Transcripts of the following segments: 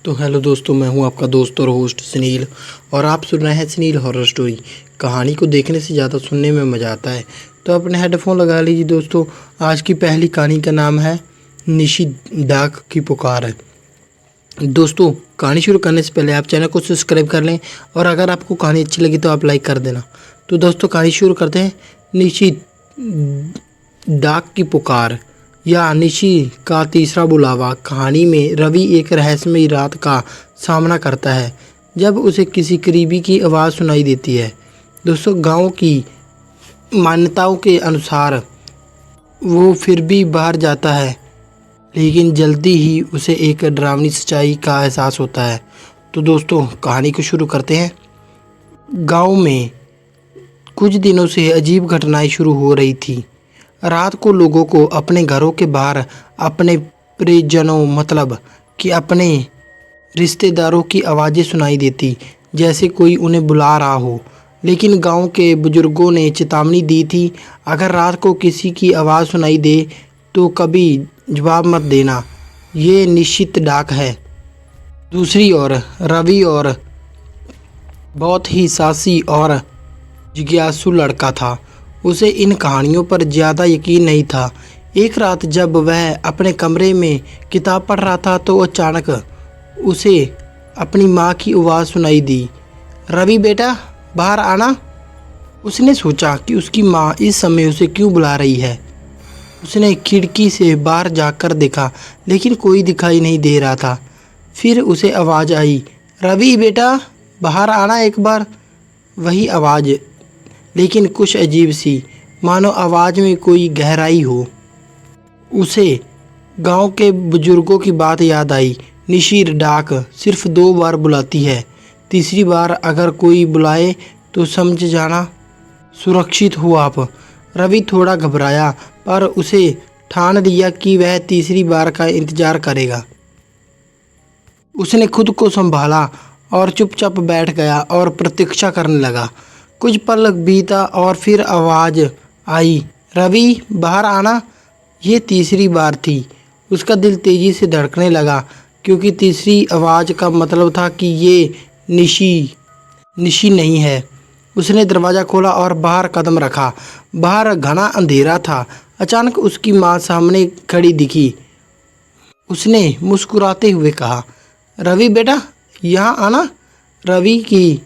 तो हेलो दोस्तों, मैं हूं आपका दोस्त और होस्ट सुनील और आप सुन रहे हैं सुनील हॉरर स्टोरी। कहानी को देखने से ज़्यादा सुनने में मज़ा आता है, तो अपने हेडफोन लगा लीजिए दोस्तों। आज की पहली कहानी का नाम है निशी डाक की पुकार। दोस्तों, कहानी शुरू करने से पहले आप चैनल को सब्सक्राइब कर लें और अगर आपको कहानी अच्छी लगी तो आप लाइक कर देना। तो दोस्तों, कहानी शुरू करते हैं। निशी डाक की पुकार या निशी का तीसरा बुलावा। कहानी में रवि एक रहस्यमयी रात का सामना करता है जब उसे किसी करीबी की आवाज़ सुनाई देती है। दोस्तों, गांव की मान्यताओं के अनुसार वो फिर भी बाहर जाता है, लेकिन जल्दी ही उसे एक डरावनी सच्चाई का एहसास होता है। तो दोस्तों, कहानी को शुरू करते हैं। गांव में कुछ दिनों से अजीब घटनाएं शुरू हो रही थी। रात को लोगों को अपने घरों के बाहर अपने परिजनों मतलब कि अपने रिश्तेदारों की आवाज़ें सुनाई देती, जैसे कोई उन्हें बुला रहा हो। लेकिन गांव के बुजुर्गों ने चेतावनी दी थी, अगर रात को किसी की आवाज़ सुनाई दे तो कभी जवाब मत देना, ये निश्चित डाक है। दूसरी ओर रवि और बहुत ही साहसी और जिज्ञासु लड़का था। उसे इन कहानियों पर ज़्यादा यकीन नहीं था। एक रात जब वह अपने कमरे में किताब पढ़ रहा था तो अचानक उसे अपनी माँ की आवाज़ सुनाई दी, रवि बेटा बाहर आना। उसने सोचा कि उसकी माँ इस समय उसे क्यों बुला रही है। उसने खिड़की से बाहर जाकर देखा, लेकिन कोई दिखाई नहीं दे रहा था। फिर उसे आवाज़ आई, रवि बेटा बाहर आना एक बार। वही आवाज़, लेकिन कुछ अजीब सी, मानो आवाज़ में कोई गहराई हो। उसे गांव के बुजुर्गों की बात याद आई, निशी डाक सिर्फ 2 बार बुलाती है, तीसरी बार अगर कोई बुलाए तो समझ जाना सुरक्षित हो आप। रवि थोड़ा घबराया, पर उसे ठान लिया कि वह तीसरी बार का इंतज़ार करेगा। उसने खुद को संभाला और चुपचाप बैठ गया और प्रतीक्षा करने लगा। कुछ पल बीता और फिर आवाज़ आई, रवि बाहर आना। ये तीसरी बार थी। उसका दिल तेज़ी से धड़कने लगा, क्योंकि तीसरी आवाज़ का मतलब था कि ये निशी नहीं है। उसने दरवाज़ा खोला और बाहर कदम रखा। बाहर घना अंधेरा था। अचानक उसकी माँ सामने खड़ी दिखी। उसने मुस्कुराते हुए कहा, रवि बेटा यहाँ आना। रवि की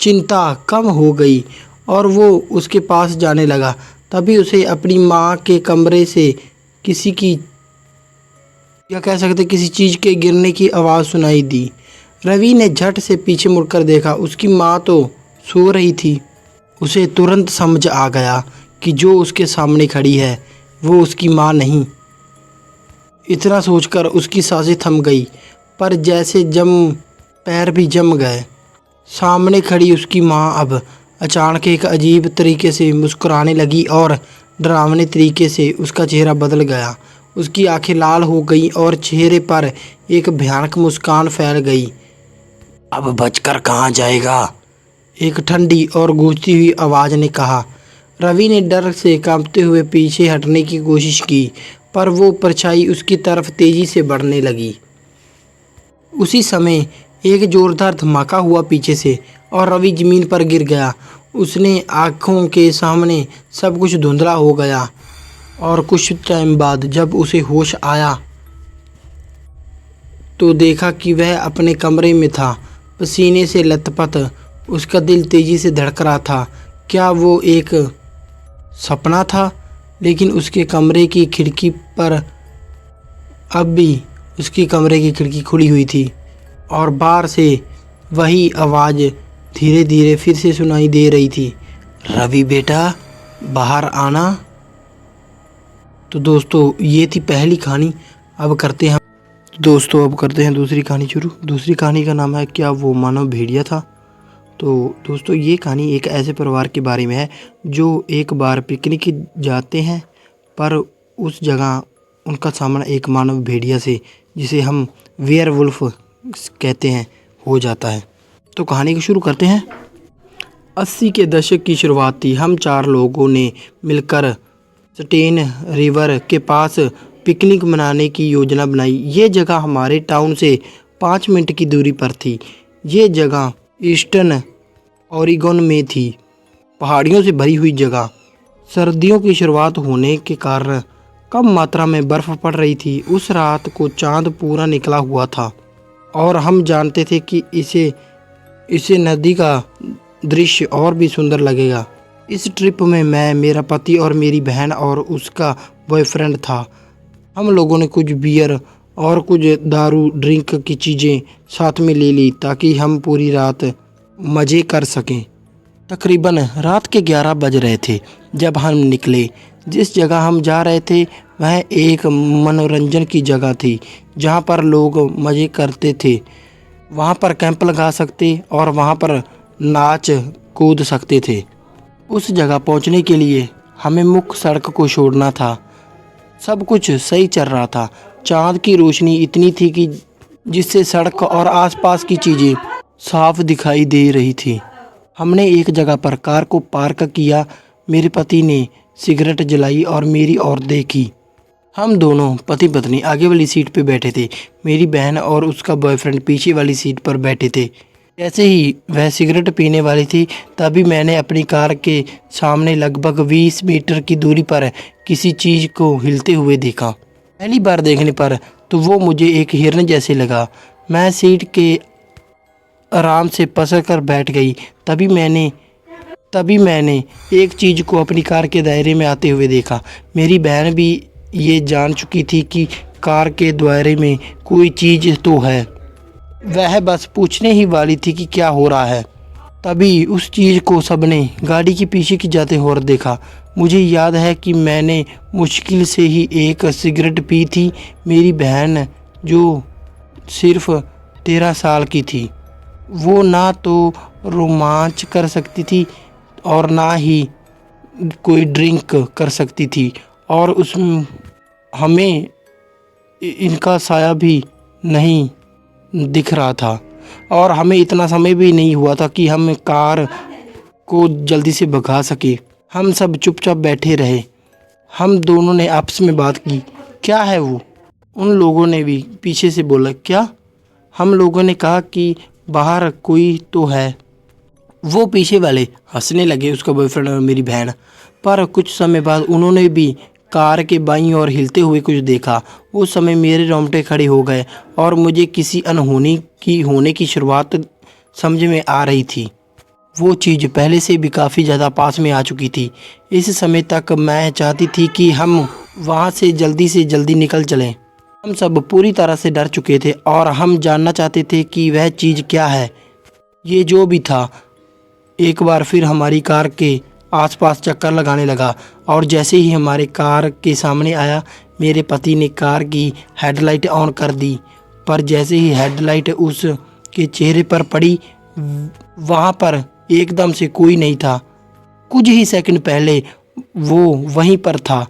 चिंता कम हो गई और वो उसके पास जाने लगा। तभी उसे अपनी माँ के कमरे से किसी चीज़ के गिरने की आवाज़ सुनाई दी। रवि ने झट से पीछे मुड़कर देखा। उसकी माँ तो सो रही थी। उसे तुरंत समझ आ गया कि जो उसके सामने खड़ी है वो उसकी माँ नहीं। इतना सोचकर उसकी सांसें थम गई, पर जैसे पैर भी जम गए। सामने खड़ी उसकी माँ अब अचानक एक अजीब तरीके से मुस्कुराने लगी और डरावने तरीके से उसका चेहरा बदल गया। उसकी आंखें लाल हो गई और चेहरे पर एक भयानक मुस्कान फैल गई। अब बचकर कहाँ जाएगा, एक ठंडी और गूंजती हुई आवाज़ ने कहा। रवि ने डर से कांपते हुए पीछे हटने की कोशिश की, पर वो परछाई उसकी तरफ तेज़ी से बढ़ने लगी। उसी समय एक जोरदार धमाका हुआ पीछे से और रवि ज़मीन पर गिर गया। उसने आँखों के सामने सब कुछ धुंधला हो गया और कुछ टाइम बाद जब उसे होश आया तो देखा कि वह अपने कमरे में था, पसीने से लथपथ। उसका दिल तेज़ी से धड़क रहा था। क्या वो एक सपना था? लेकिन उसके कमरे की खिड़की पर अब भी उसकी कमरे की खिड़की खुली हुई थी और बाहर से वही आवाज़ धीरे धीरे फिर से सुनाई दे रही थी, रवि बेटा बाहर आना। तो दोस्तों, ये थी पहली कहानी। अब करते हैं दूसरी कहानी शुरू। दूसरी कहानी का नाम है क्या वो मानव भेड़िया था। तो दोस्तों, ये कहानी एक ऐसे परिवार के बारे में है जो एक बार पिकनिक जाते हैं, पर उस जगह उनका सामना एक मानव भेड़िया से, जिसे हम वेयरवुल्फ कहते हैं, हो जाता है। तो कहानी को शुरू करते हैं। 80 के दशक की शुरुआत थी। हम 4 लोगों ने मिलकर स्टेन रिवर के पास पिकनिक मनाने की योजना बनाई। ये जगह हमारे टाउन से 5 मिनट की दूरी पर थी। ये जगह ईस्टर्न ओरेगन में थी, पहाड़ियों से भरी हुई जगह। सर्दियों की शुरुआत होने के कारण कम मात्रा में बर्फ़ पड़ रही थी। उस रात को चांद पूरा निकला हुआ था और हम जानते थे कि इसे नदी का दृश्य और भी सुंदर लगेगा। इस ट्रिप में मैं, मेरा पति और मेरी बहन और उसका बॉयफ्रेंड था। हम लोगों ने कुछ बियर और कुछ दारू ड्रिंक की चीज़ें साथ में ले ली ताकि हम पूरी रात मज़े कर सकें। तकरीबन रात के 11 बज रहे थे जब हम निकले। जिस जगह हम जा रहे थे वह एक मनोरंजन की जगह थी जहाँ पर लोग मज़े करते थे। वहाँ पर कैंप लगा सकते और वहाँ पर नाच कूद सकते थे। उस जगह पहुँचने के लिए हमें मुख्य सड़क को छोड़ना था। सब कुछ सही चल रहा था। चाँद की रोशनी इतनी थी कि जिससे सड़क और आसपास की चीज़ें साफ दिखाई दे रही थी। हमने एक जगह पर कार को पार्क किया। मेरे पति ने सिगरेट जलाई और मेरी ओर देखी। हम दोनों पति पत्नी आगे वाली सीट पर बैठे थे। मेरी बहन और उसका बॉयफ्रेंड पीछे वाली सीट पर बैठे थे। जैसे ही वह सिगरेट पीने वाली थी तभी मैंने अपनी कार के सामने लगभग 20 मीटर की दूरी पर किसी चीज़ को हिलते हुए देखा। पहली बार देखने पर तो वो मुझे एक हिरन जैसे लगा। मैं सीट के आराम से पसर कर बैठ गई। तभी मैंने एक चीज़ को अपनी कार के दायरे में आते हुए देखा। मेरी बहन भी ये जान चुकी थी कि कार के दायरे में कोई चीज़ तो है। वह बस पूछने ही वाली थी कि क्या हो रहा है। तभी उस चीज़ को सबने गाड़ी के पीछे की जाते हुए देखा। मुझे याद है कि मैंने मुश्किल से ही एक सिगरेट पी थी। मेरी बहन जो सिर्फ 13 साल की थी, वो ना तो रोमांच कर सकती थी और ना ही कोई ड्रिंक कर सकती थी और उसमें हमें इनका साया भी नहीं दिख रहा था और हमें इतना समय भी नहीं हुआ था कि हम कार को जल्दी से भगा सके। हम सब चुपचाप बैठे रहे। हम दोनों ने आपस में बात की, क्या है वो? उन लोगों ने भी पीछे से बोला, क्या? हम लोगों ने कहा कि बाहर कोई तो है। वो पीछे वाले हंसने लगे, उसका बॉयफ्रेंड और मेरी बहन। पर कुछ समय बाद उन्होंने भी कार के बाईं ओर हिलते हुए कुछ देखा। उस समय मेरे रोंगटे खड़े हो गए और मुझे किसी अनहोनी की होने की शुरुआत समझ में आ रही थी। वो चीज़ पहले से भी काफ़ी ज़्यादा पास में आ चुकी थी। इस समय तक मैं चाहती थी कि हम वहाँ से जल्दी निकल चलें। हम सब पूरी तरह से डर चुके थे और हम जानना चाहते थे कि वह चीज़ क्या है। ये जो भी था एक बार फिर हमारी कार के आसपास चक्कर लगाने लगा और जैसे ही हमारे कार के सामने आया, मेरे पति ने कार की हेडलाइट ऑन कर दी। पर जैसे ही हेडलाइट उसके चेहरे पर पड़ी, वहाँ पर एकदम से कोई नहीं था। कुछ ही सेकंड पहले वो वहीं पर था।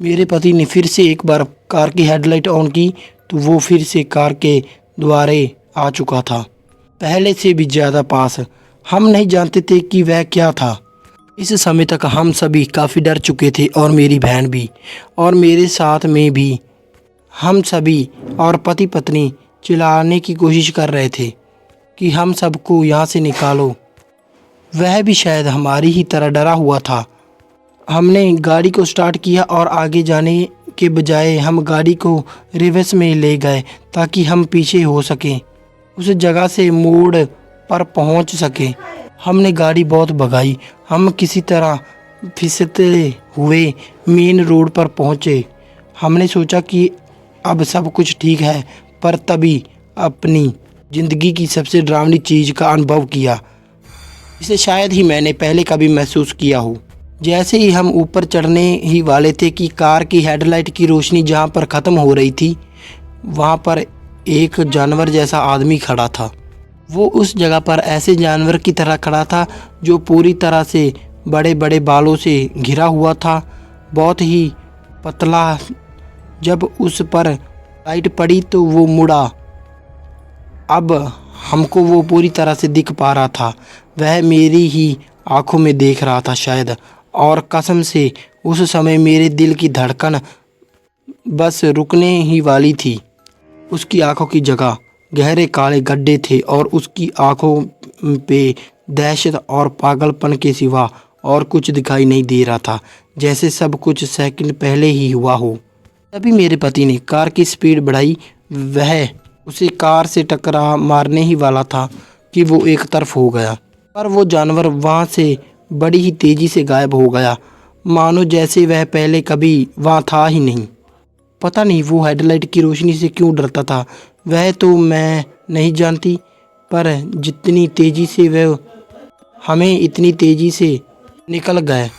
मेरे पति ने फिर से एक बार कार की हेडलाइट ऑन की तो वो फिर से कार के द्वारे आ चुका था, पहले से भी ज़्यादा पास। हम नहीं जानते थे कि वह क्या था। इस समय तक हम सभी काफ़ी डर चुके थे और मेरी बहन भी, और मेरे साथ में भी हम सभी और पति पत्नी चिल्लाने की कोशिश कर रहे थे कि हम सबको यहाँ से निकालो। वह भी शायद हमारी ही तरह डरा हुआ था। हमने गाड़ी को स्टार्ट किया और आगे जाने के बजाय हम गाड़ी को रिवर्स में ले गए ताकि हम पीछे हो सकें, उस जगह से मोड़ पर पहुंच सकें। हमने गाड़ी बहुत भगाई। हम किसी तरह फिसलते हुए मेन रोड पर पहुंचे। हमने सोचा कि अब सब कुछ ठीक है, पर तभी अपनी ज़िंदगी की सबसे डरावनी चीज़ का अनुभव किया। इसे शायद ही मैंने पहले कभी महसूस किया हो। जैसे ही हम ऊपर चढ़ने ही वाले थे कि कार की हेडलाइट की रोशनी जहां पर ख़त्म हो रही थी, वहां पर एक जानवर जैसा आदमी खड़ा था। वो उस जगह पर ऐसे जानवर की तरह खड़ा था जो पूरी तरह से बड़े बड़े बालों से घिरा हुआ था, बहुत ही पतला। जब उस पर लाइट पड़ी तो वो मुड़ा। अब हमको वो पूरी तरह से दिख पा रहा था। वह मेरी ही आंखों में देख रहा था शायद, और कसम से उस समय मेरे दिल की धड़कन बस रुकने ही वाली थी। उसकी आंखों की जगह गहरे काले गड्ढे थे और उसकी आंखों पे दहशत और पागलपन के सिवा और कुछ दिखाई नहीं दे रहा था, जैसे सब कुछ सेकंड पहले ही हुआ हो। तभी मेरे पति ने कार की स्पीड बढ़ाई। वह उसे कार से टकरा मारने ही वाला था कि वो एक तरफ हो गया, पर वो जानवर वहाँ से बड़ी ही तेज़ी से गायब हो गया, मानो जैसे वह पहले कभी वहाँ था ही नहीं। पता नहीं वो हेडलाइट की रोशनी से क्यों डरता था, वह तो मैं नहीं जानती, पर जितनी तेज़ी से वह हमें इतनी तेज़ी से निकल गए।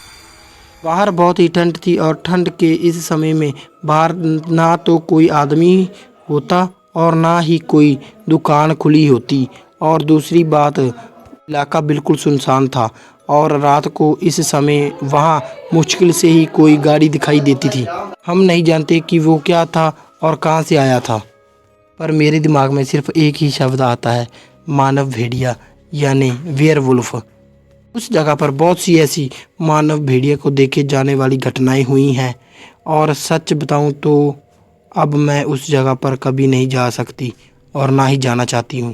बाहर बहुत ही ठंड थी और ठंड के इस समय में बाहर ना तो कोई आदमी होता और ना ही कोई दुकान खुली होती, और दूसरी बात इलाका बिल्कुल सुनसान था और रात को इस समय वहाँ मुश्किल से ही कोई गाड़ी दिखाई देती थी। हम नहीं जानते कि वो क्या था और कहाँ से आया था, पर मेरे दिमाग में सिर्फ एक ही शब्द आता है, मानव भेड़िया यानी वेयरवुल्फ। उस जगह पर बहुत सी ऐसी मानव भेड़िया को देखे जाने वाली घटनाएं हुई हैं, और सच बताऊं तो अब मैं उस जगह पर कभी नहीं जा सकती और ना ही जाना चाहती हूं।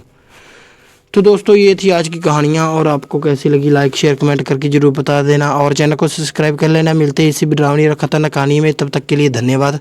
तो दोस्तों ये थी आज की कहानियाँ, और आपको कैसी लगी लाइक शेयर कमेंट करके ज़रूर बता देना, और चैनल को सब्सक्राइब कर लेना। मिलते हैं इसी डरावनी और खतरनाक कहानी में, तब तक के लिए धन्यवाद।